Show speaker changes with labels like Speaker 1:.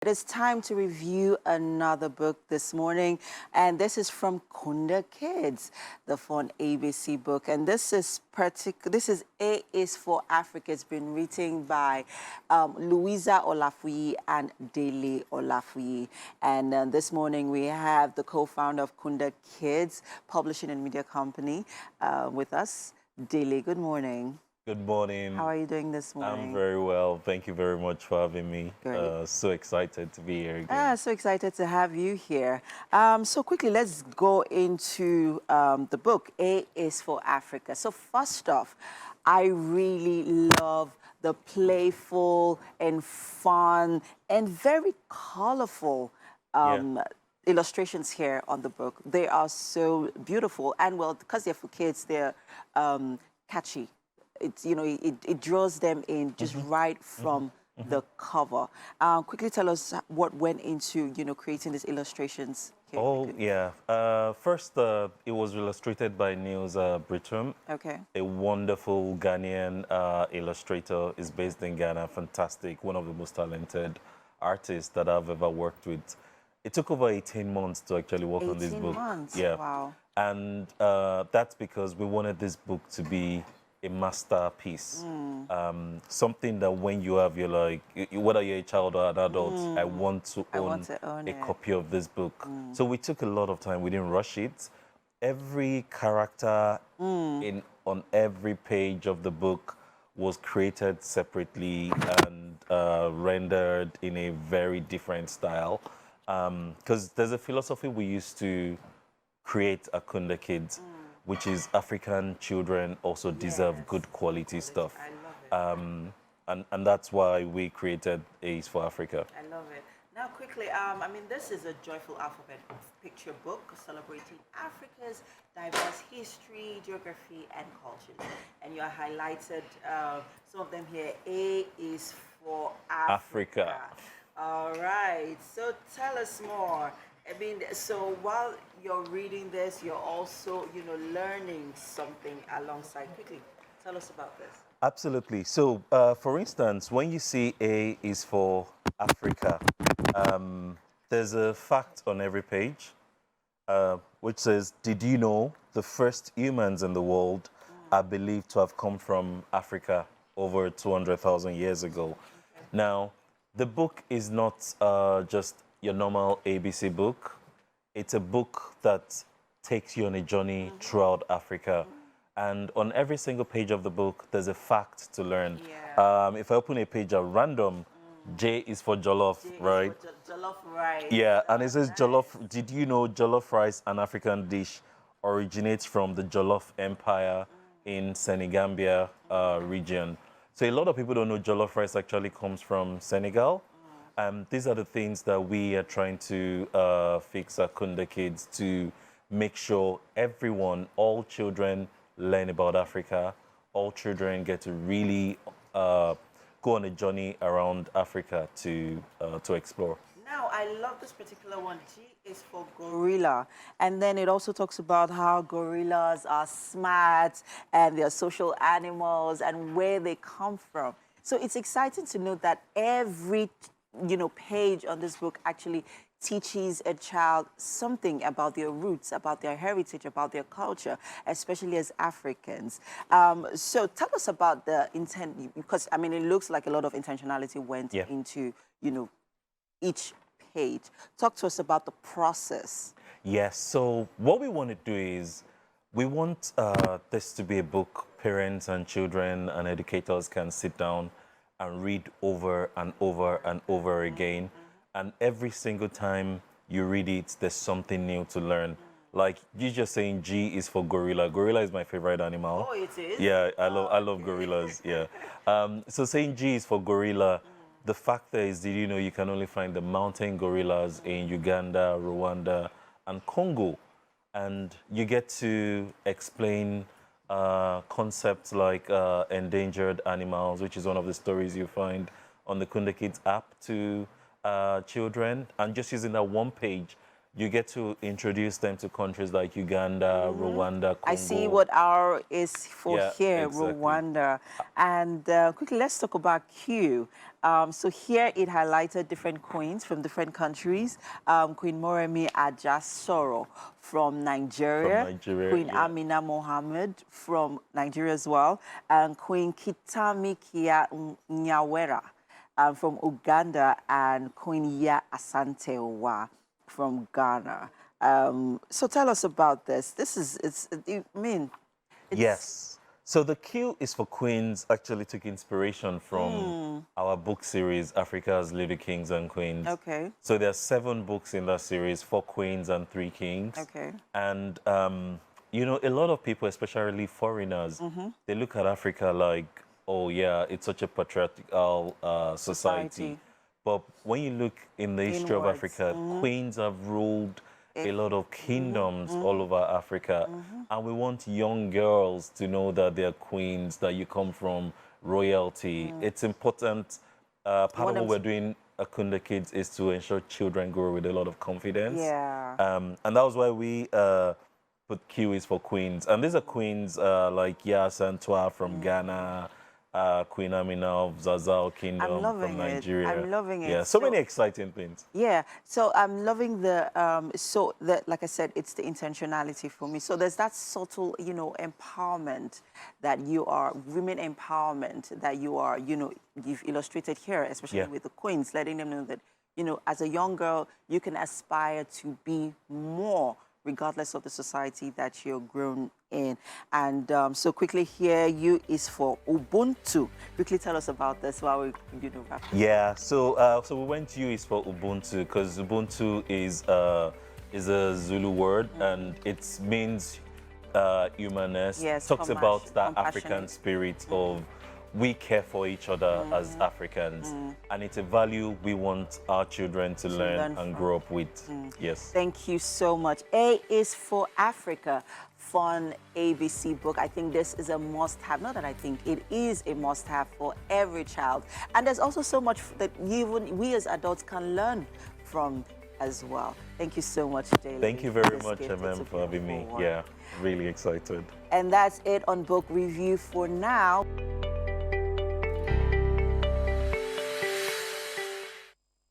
Speaker 1: It is time to review another book this morning, and this is from Kunda Kids, the fun ABC book. And this is A is for Africa. It's been written by Louisa Olafuyi and Dele Olafuyi. And this morning we have the co-founder of Kunda Kids, Publishing and Media Company, with us. Dele, good morning.
Speaker 2: Good morning.
Speaker 1: How are you doing this morning?
Speaker 2: I'm very well. Thank you very much for having me.
Speaker 1: Great.
Speaker 2: So excited to be here again.
Speaker 1: So excited to have you here. So quickly, let's go into the book, A is for Africa. So first off, I really love the playful and fun and very colorful illustrations here on the book. They are so beautiful. And well, because they're for kids, they're catchy. It's, it draws them in just right from the cover. Quickly tell us what went into, creating these illustrations.
Speaker 2: First, it was illustrated by Niels Britum.
Speaker 1: Okay.
Speaker 2: A wonderful Ghanaian illustrator. Is based in Ghana. Fantastic. One of the most talented artists that I've ever worked with. It took over 18 months to actually work on this book.
Speaker 1: 18 months?
Speaker 2: Yeah.
Speaker 1: Wow.
Speaker 2: And that's because we wanted this book to be a masterpiece. Something that when you have whether you're a child or an adult, I want to own a copy of this book. So we took a lot of time. We didn't rush it. Every character on every page of the book was created separately and rendered in a very different style. Because there's a philosophy we used to create at Kunda Kids, which is African children also deserve good quality stuff.
Speaker 1: I love it.
Speaker 2: And that's why we created A's for Africa.
Speaker 1: I love it. Now, quickly, this is a joyful alphabet picture book celebrating Africa's diverse history, geography, and cultures. And you are highlighted some of them here. A is for Africa. All right. So tell us more. So while you're reading this, you're also, learning something alongside. Quickly, tell us about this.
Speaker 2: Absolutely. So, for instance, when you see A is for Africa, there's a fact on every page, which says, did you know the first humans in the world are believed to have come from Africa over 200,000 years ago? Okay. Now, the book is not just your normal ABC book. It's a book that takes you on a journey throughout Africa. And on every single page of the book, there's a fact to learn.
Speaker 1: Yeah.
Speaker 2: If I open a page at random, J is for jollof, right?
Speaker 1: Jollof rice.
Speaker 2: Yeah, and it says jollof. Did you know jollof rice, an African dish, originates from the Jollof Empire in Senegambia region? So a lot of people don't know jollof rice actually comes from Senegal. These are the things that we are trying to fix at Kunda Kids to make sure everyone, all children, learn about Africa. All children get to really go on a journey around Africa to explore.
Speaker 1: Now, I love this particular one. G is for gorilla. And then it also talks about how gorillas are smart and they're social animals and where they come from. So it's exciting to know that every page on this book actually teaches a child something about their roots, about their heritage, about their culture, especially as Africans. So tell us about the intent, because it looks like a lot of intentionality went into, each page. Talk to us about the process.
Speaker 2: Yes, so what we want to do is we want this to be a book parents and children and educators can sit down and read over and over and over again. And every single time you read it, there's something new to learn. Like you just saying G is for gorilla. Gorilla is my favorite animal.
Speaker 1: Oh, it is?
Speaker 2: Yeah, I love gorillas, yeah. So saying G is for gorilla, the fact there is, did you know you can only find the mountain gorillas in Uganda, Rwanda, and Congo. And you get to explain concepts like endangered animals, which is one of the stories you find on the Kunda Kids app to children. And just using that one page, you get to introduce them to countries like Uganda, Rwanda, Congo.
Speaker 1: I see what R is for
Speaker 2: Yeah,
Speaker 1: here,
Speaker 2: exactly.
Speaker 1: Rwanda. And quickly, let's talk about Q. So here it highlighted different queens from different countries. Queen Moremi Ajasoro from Nigeria.
Speaker 2: From Nigeria,
Speaker 1: Queen
Speaker 2: yeah.
Speaker 1: Amina Mohammed from Nigeria as well. And Queen Kitami Kia Nyawera from Uganda. And Queen Ya Asantewa from Ghana. So tell us about this.
Speaker 2: Yes. So the Q is for Queens actually took inspiration from our book series, Africa's Little Kings and Queens.
Speaker 1: Okay.
Speaker 2: So there are 7 books in that series, 4 queens and 3 kings.
Speaker 1: Okay.
Speaker 2: And, you know, a lot of people, especially foreigners, they look at Africa like, oh, yeah, it's such a patriarchal society. But when you look in the history of Africa, queens have ruled a lot of kingdoms all over Africa. And we want young girls to know that they're queens, that you come from royalty. It's important. Part of what we're doing at Kunda Kids is to ensure children grow with a lot of confidence.
Speaker 1: Yeah.
Speaker 2: And that was why we put Q is for queens. And these are queens like Yas and Twa from Ghana, Queen Amina of Zazao Kingdom from Nigeria.
Speaker 1: I'm loving it.
Speaker 2: Yeah, so many exciting things.
Speaker 1: Yeah, so I'm loving like I said, it's the intentionality for me. So there's that subtle, you know, empowerment that you are, women empowerment that you are, you know, you've illustrated here, especially with the queens, letting them know that, you know, as a young girl, you can aspire to be more, regardless of the society that you're grown in. And so quickly here, U is for Ubuntu. Quickly tell us about this while we, you know, wrap up.
Speaker 2: Yeah, so we went U is for Ubuntu because Ubuntu is a Zulu word and it means humanness.
Speaker 1: Yes,
Speaker 2: talks about that African spirit of we care for each other as Africans, and it's a value we want our children to learn and grow up with. Yes.
Speaker 1: Thank you so much. A is for Africa. Fun ABC book. I think this is a must-have. Not that I think, it is a must-have for every child. And there's also so much that even we as adults can learn from as well. Thank you so much, Jay.
Speaker 2: Thank you very much, MM, for having me. Yeah, really excited.
Speaker 1: And that's it on Book Review for now.